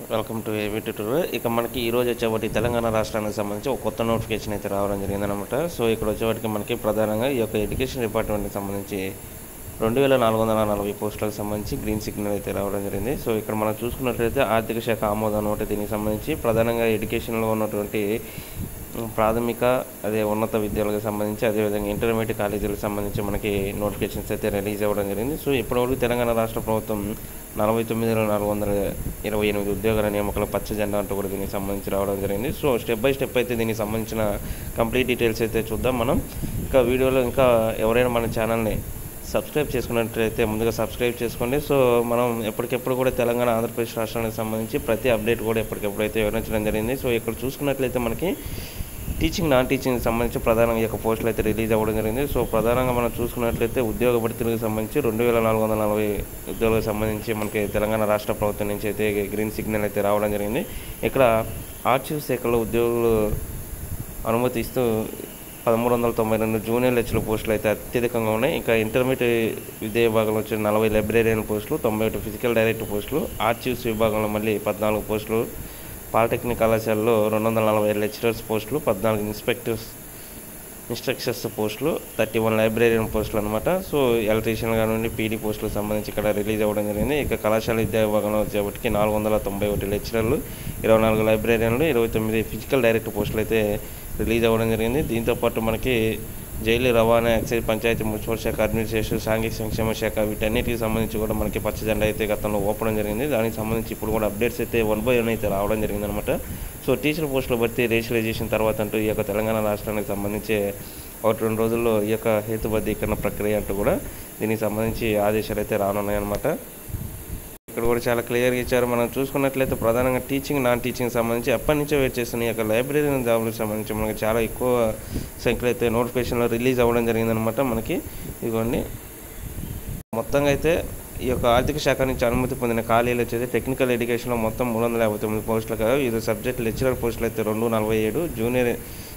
Welcome to AB tutorial. ఇక మనకి ఈరోజు వచ్చేవాటి తెలంగాణ రాష్ట్రానికి సంబంధించి ఒక కొత్త నోటిఫికేషన్ అయితే రావడం జరిగిందనమాట. సో ఇక్కడ వచ్చేవాటికి మనకి ప్రధానంగా ఈ యొక్క ఎడ్యుకేషన్ డిపార్ట్మెంట్కి సంబంధించి 2440 పోస్టులకు సంబంధించి గ్రీన్ సిగ్నల్ అయితే రావడం జరిగింది. సో ఇక్కడ మనం చూసుకున్నట్లయితే ఆర్థిక శాఖ ఆమోదం ఒకటి దీనికి సంబంధించి ప్రధానంగా ఎడ్యుకేషన్లో ఉన్నటువంటి ప్రాథమిక ఉన్నత విద్యాలకు సంబంధించి అదేవిధంగా ఇంటర్మీడియట్ కాలేజీలకు సంబంధించి మనకి నోటిఫికేషన్స్ అయితే రిలీజ్ అవ్వడం జరిగింది. సో ఇప్పటివరకు తెలంగాణ రాష్ట్ర ప్రభుత్వం 49,428 ఉద్యోగాల నియామకాల పచ్చ జెండా అంటూ కూడా దీనికి సంబంధించి రావడం జరిగింది. సో స్టెప్ బై స్టెప్ అయితే దీనికి సంబంధించిన కంప్లీట్ డీటెయిల్స్ అయితే చూద్దాం మనం. ఇంకా వీడియోలో ఇంకా ఎవరైనా మన ఛానల్ని సబ్స్క్రైబ్ చేసుకున్నట్లయితే ముందుగా సబ్స్క్రైబ్ చేసుకోండి. సో మనం ఎప్పటికెప్పుడు కూడా తెలంగాణ ఆంధ్రప్రదేశ్ రాష్ట్రానికి సంబంధించి ప్రతి అప్డేట్ కూడా ఎప్పటికెప్పుడు అయితే వివరించడం జరిగింది. సో ఇక్కడ చూసుకున్నట్లయితే మనకి టీచింగ్ నాన్ టీచింగ్కి సంబంధించి ప్రధానంగా ఈ యొక్క పోస్టులు అయితే రిలీజ్ అవ్వడం జరిగింది. సో ప్రధానంగా మనం చూసుకున్నట్లయితే ఉద్యోగ భర్తీలకు సంబంధించి 2440 ఉద్యోగాలకు సంబంధించి మనకి తెలంగాణ రాష్ట్ర ప్రభుత్వం నుంచి అయితే గ్రీన్ సిగ్నల్ అయితే రావడం జరిగింది. ఇక్కడ ఆర్చీవ్ శాఖలో ఉద్యోగులు అనుమతి ఇస్తూ 1392 జూనియర్ లెక్చరర్ పోస్టులు అయితే అత్యధికంగా ఉన్నాయి. ఇంకా ఇంటర్మీడియట్ విద్యా విభాగంలో వచ్చిన 40 లైబ్రేరియన్ పోస్టులు, 91 ఫిజికల్ డైరెక్టర్ పోస్టులు, ఆర్చీవ్స్ విభాగంలో మళ్ళీ 14 పోస్టులు, పాలిటెక్నిక్ కళాశాలలో 240 లెక్చరర్స్ పోస్టులు, 14 ఇన్స్ట్రక్టర్స్ పోస్టులు, 31 లైబ్రేరియన్ పోస్టులు అనమాట. సో ఎలక్ట్రీషియన్ కానివ్వండి పీడీ పోస్టులకు సంబంధించి ఇక్కడ రిలీజ్ అవ్వడం జరిగింది. ఇక కళాశాల విద్యా విభాగంలో వచ్చేప్పటికి 491 లెక్చరర్లు, 24 లైబ్రేరియన్లు, 29 ఫిజికల్ డైరెక్టర్ పోస్టులు అయితే రిలీజ్ అవ్వడం జరిగింది. దీంతోపాటు మనకి జైలు, రవాణా, ఎక్సైజ్, పంచాయతీ, మున్సిపల్ శాఖ, అడ్మినిస్ట్రేషన్, సాంఘిక సంక్షేమ శాఖ వీటన్నిటికి సంబంధించి కూడా మనకి పచ్చ జెండా అయితే గతంలో ఓపడం జరిగింది. దానికి సంబంధించి ఇప్పుడు కూడా అప్డేట్స్ అయితే 1 by 1 అయితే రావడం జరిగింది అనమాట. సో టీచర్ పోస్టులు బట్టి రేషనలైజేషన్ తర్వాత అంటూ ఈ యొక్క తెలంగాణ రాష్ట్రానికి సంబంధించి 1-2 రోజుల్లో ఈ యొక్క హేతుబద్ధీకరణ ప్రక్రియ అంటూ కూడా దీనికి సంబంధించి ఆదేశాలు అయితే రానున్నాయన్నమాట. ఇక్కడ కూడా చాలా క్లియర్గా ఇచ్చారు. మనం చూసుకున్నట్లయితే ప్రధానంగా టీచింగ్ నాన్ టీచింగ్ సంబంధించి ఎప్పటి నుంచో వెయిట్ చేస్తున్న ఈ యొక్క లైబ్రరీన్ జాబ్లకు సంబంధించి మనకి చాలా ఎక్కువ సంఖ్యలో అయితే నోటిఫికేషన్లో రిలీజ్ అవ్వడం జరిగిందనమాట. మనకి ఇదిగోండి మొత్తంగా అయితే ఈ యొక్క ఆర్థిక శాఖ నుంచి అనుమతి పొందిన ఖాళీలు వచ్చేది టెక్నికల్ ఎడ్యుకేషన్లో మొత్తం 359 పోస్టులు కాదు. ఇది సబ్జెక్ట్ లెక్చరర్ పోస్టులు అయితే 247, జూనియర్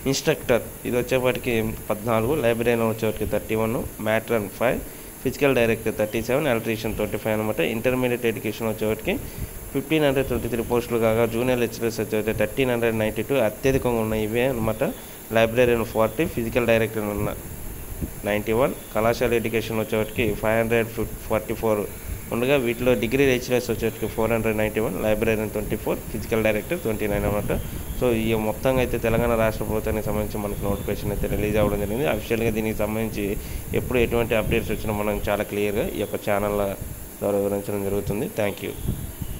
ఇన్స్ట్రక్టర్ ఇది వచ్చేపాటికి 14, లైబ్రరీలో వచ్చేవాటికి 31, మ్యాట్రన్ 5, ఫిజికల్ డైరెక్టర్ 37, ఎలక్ట్రీషియన్ 25 అనమాట. ఇంటర్మీడియట్ ఎడ్యుకేషన్ వచ్చేవాటికి 1523 పోస్టులు కాగా జూనియర్ లెక్చరర్స్ వచ్చేవాటి 1392 అత్యధికంగా ఉన్నాయి ఇవే అనమాట. లైబ్రరీన్ 40, ఫిజికల్ డైరెక్టర్ 91, కళాశాల ఎడ్యుకేషన్ వచ్చేవాటికి 544 ఉండగా వీటిలో డిగ్రీ లెక్చరర్స్ వచ్చేటికి 491, లైబ్రరీన్ 24, ఫిజికల్ డైరెక్టర్ 29 అనమాట. సో ఈ మొత్తంగా అయితే తెలంగాణ రాష్ట్ర ప్రభుత్వానికి సంబంధించి మనకి నోటిఫికేషన్ అయితే రిలీజ్ అవ్వడం జరిగింది. అఫీషియల్గా దీనికి సంబంధించి ఎప్పుడు ఎటువంటి అప్డేట్స్ వచ్చినా మనం చాలా క్లియర్గా ఈ యొక్క ఛానల్ ద్వారా వివరించడం జరుగుతుంది. Thank you.